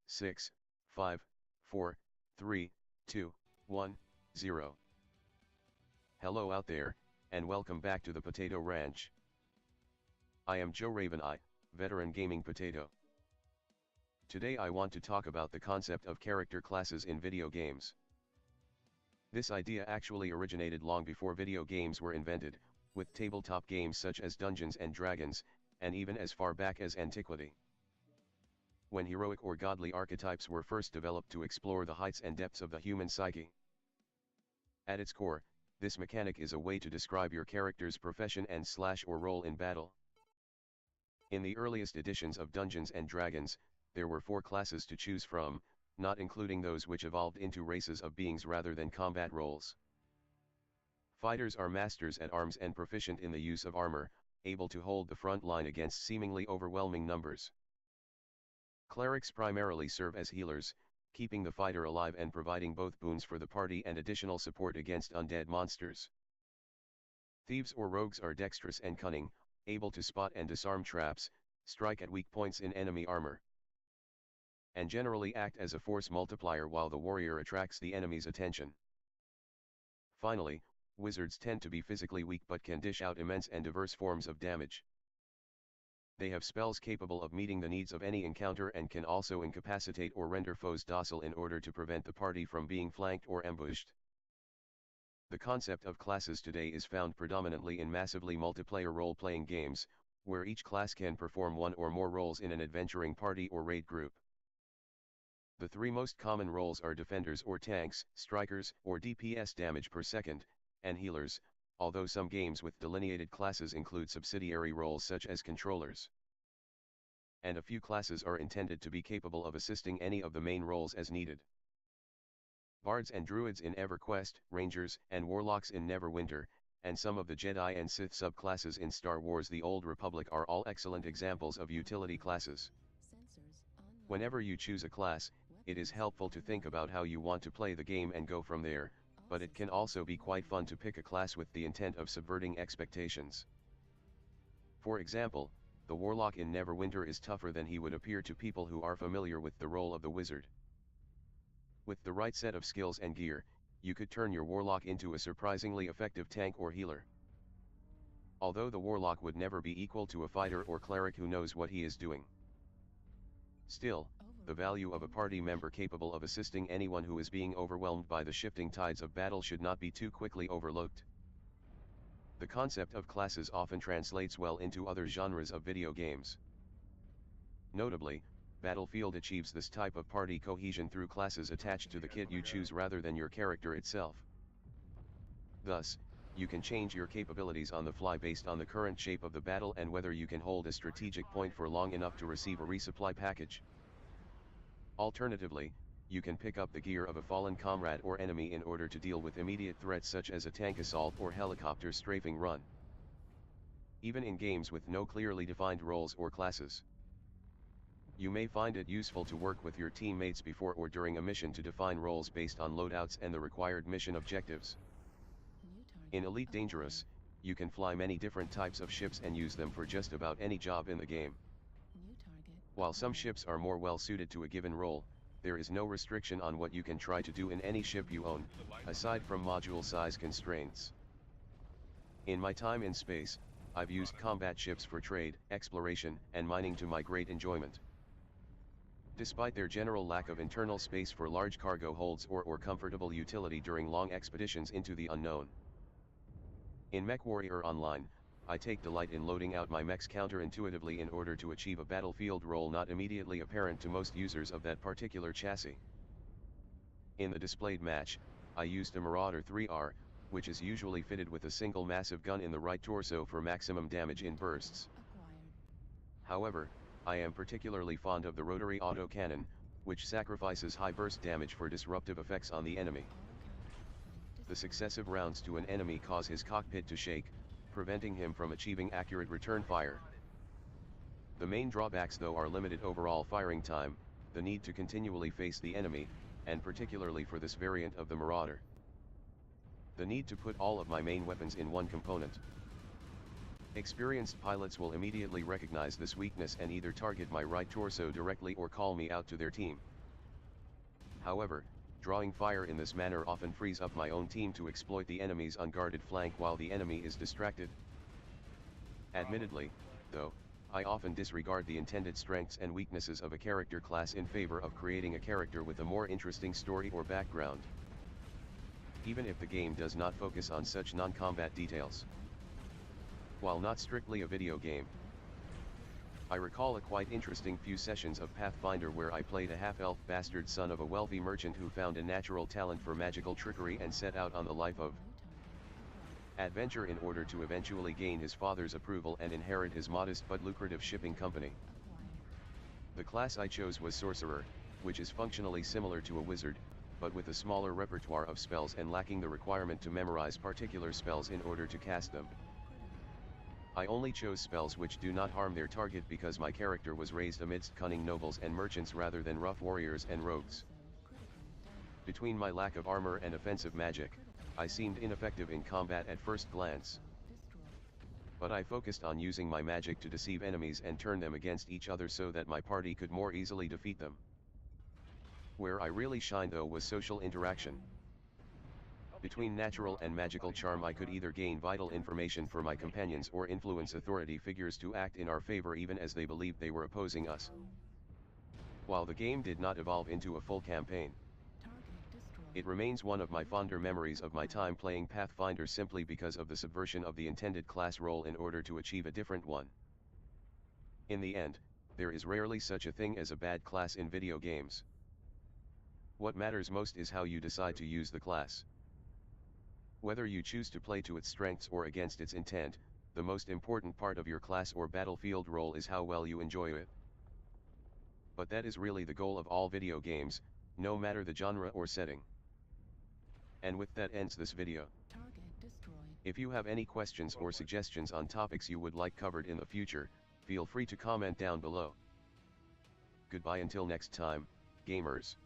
6, 5, 4, 3, 2, 1, 0. Hello out there, and welcome back to the Potato Ranch. I am Joe Raven, veteran gaming potato. Today I want to talk about the concept of character classes in video games. This idea actually originated long before video games were invented, with tabletop games such as Dungeons and Dragons, and even as far back as antiquity. When heroic or godly archetypes were first developed to explore the heights and depths of the human psyche. At its core, this mechanic is a way to describe your character's profession and or role in battle. In the earliest editions of Dungeons and Dragons, there were 4 classes to choose from, not including those which evolved into races of beings rather than combat roles. Fighters are masters at arms and proficient in the use of armor, able to hold the front line against seemingly overwhelming numbers. Clerics primarily serve as healers, keeping the fighter alive and providing both boons for the party and additional support against undead monsters. Thieves or rogues are dexterous and cunning, able to spot and disarm traps, strike at weak points in enemy armor, and generally act as a force multiplier while the warrior attracts the enemy's attention. Finally, wizards tend to be physically weak but can dish out immense and diverse forms of damage. They have spells capable of meeting the needs of any encounter and can also incapacitate or render foes docile in order to prevent the party from being flanked or ambushed. The concept of classes today is found predominantly in massively multiplayer role-playing games, where each class can perform one or more roles in an adventuring party or raid group. The 3 most common roles are defenders or tanks, strikers or DPS damage per second, and healers, although some games with delineated classes include subsidiary roles such as controllers. And a few classes are intended to be capable of assisting any of the main roles as needed. Bards and druids in EverQuest, rangers and warlocks in Neverwinter, and some of the Jedi and Sith subclasses in Star Wars: The Old Republic are all excellent examples of utility classes. Whenever you choose a class, it is helpful to think about how you want to play the game and go from there, but it can also be quite fun to pick a class with the intent of subverting expectations. For example, the warlock in Neverwinter is tougher than he would appear to people who are familiar with the role of the wizard. With the right set of skills and gear, you could turn your warlock into a surprisingly effective tank or healer. Although the warlock would never be equal to a fighter or cleric who knows what he is doing. Still, the value of a party member capable of assisting anyone who is being overwhelmed by the shifting tides of battle should not be too quickly overlooked. The concept of classes often translates well into other genres of video games. Notably, Battlefield achieves this type of party cohesion through classes attached to the kit you choose rather than your character itself. Thus, you can change your capabilities on the fly based on the current shape of the battle and whether you can hold a strategic point for long enough to receive a resupply package. Alternatively, you can pick up the gear of a fallen comrade or enemy in order to deal with immediate threats such as a tank assault or helicopter strafing run. Even in games with no clearly defined roles or classes, you may find it useful to work with your teammates before or during a mission to define roles based on loadouts and the required mission objectives. In Elite Dangerous, you can fly many different types of ships and use them for just about any job in the game. While some ships are more well suited to a given role, there is no restriction on what you can try to do in any ship you own, aside from module size constraints. In my time in space, I've used combat ships for trade, exploration, and mining to my great enjoyment. Despite their general lack of internal space for large cargo holds or comfortable utility during long expeditions into the unknown. In MechWarrior Online, I take delight in loading out my mechs counterintuitively in order to achieve a battlefield role not immediately apparent to most users of that particular chassis. In the displayed match, I used a Marauder 3R, which is usually fitted with a single massive gun in the right torso for maximum damage in bursts. However, I am particularly fond of the rotary autocannon, which sacrifices high burst damage for disruptive effects on the enemy. The successive rounds to an enemy cause his cockpit to shake, preventing him from achieving accurate return fire. The main drawbacks though are limited overall firing time, the need to continually face the enemy, and particularly for this variant of the Marauder, the need to put all of my main weapons in one component. Experienced pilots will immediately recognize this weakness and either target my right torso directly or call me out to their team. However, drawing fire in this manner often frees up my own team to exploit the enemy's unguarded flank while the enemy is distracted. Admittedly, though, I often disregard the intended strengths and weaknesses of a character class in favor of creating a character with a more interesting story or background, even if the game does not focus on such non-combat details. While not strictly a video game, I recall a quite interesting few sessions of Pathfinder where I played a half-elf bastard son of a wealthy merchant who found a natural talent for magical trickery and set out on the life of adventure in order to eventually gain his father's approval and inherit his modest but lucrative shipping company. The class I chose was Sorcerer, which is functionally similar to a wizard, but with a smaller repertoire of spells and lacking the requirement to memorize particular spells in order to cast them. I only chose spells which do not harm their target because my character was raised amidst cunning nobles and merchants rather than rough warriors and rogues. Between my lack of armor and offensive magic, I seemed ineffective in combat at first glance. But I focused on using my magic to deceive enemies and turn them against each other so that my party could more easily defeat them. Where I really shined though was social interaction. Between natural and magical charm I could either gain vital information for my companions or influence authority figures to act in our favor even as they believed they were opposing us. While the game did not evolve into a full campaign, it remains one of my fonder memories of my time playing Pathfinder simply because of the subversion of the intended class role in order to achieve a different one. In the end, there is rarely such a thing as a bad class in video games. What matters most is how you decide to use the class. Whether you choose to play to its strengths or against its intent, the most important part of your class or battlefield role is how well you enjoy it. But that is really the goal of all video games, no matter the genre or setting. And with that ends this video. If you have any questions or suggestions on topics you would like covered in the future, feel free to comment down below. Goodbye until next time, gamers.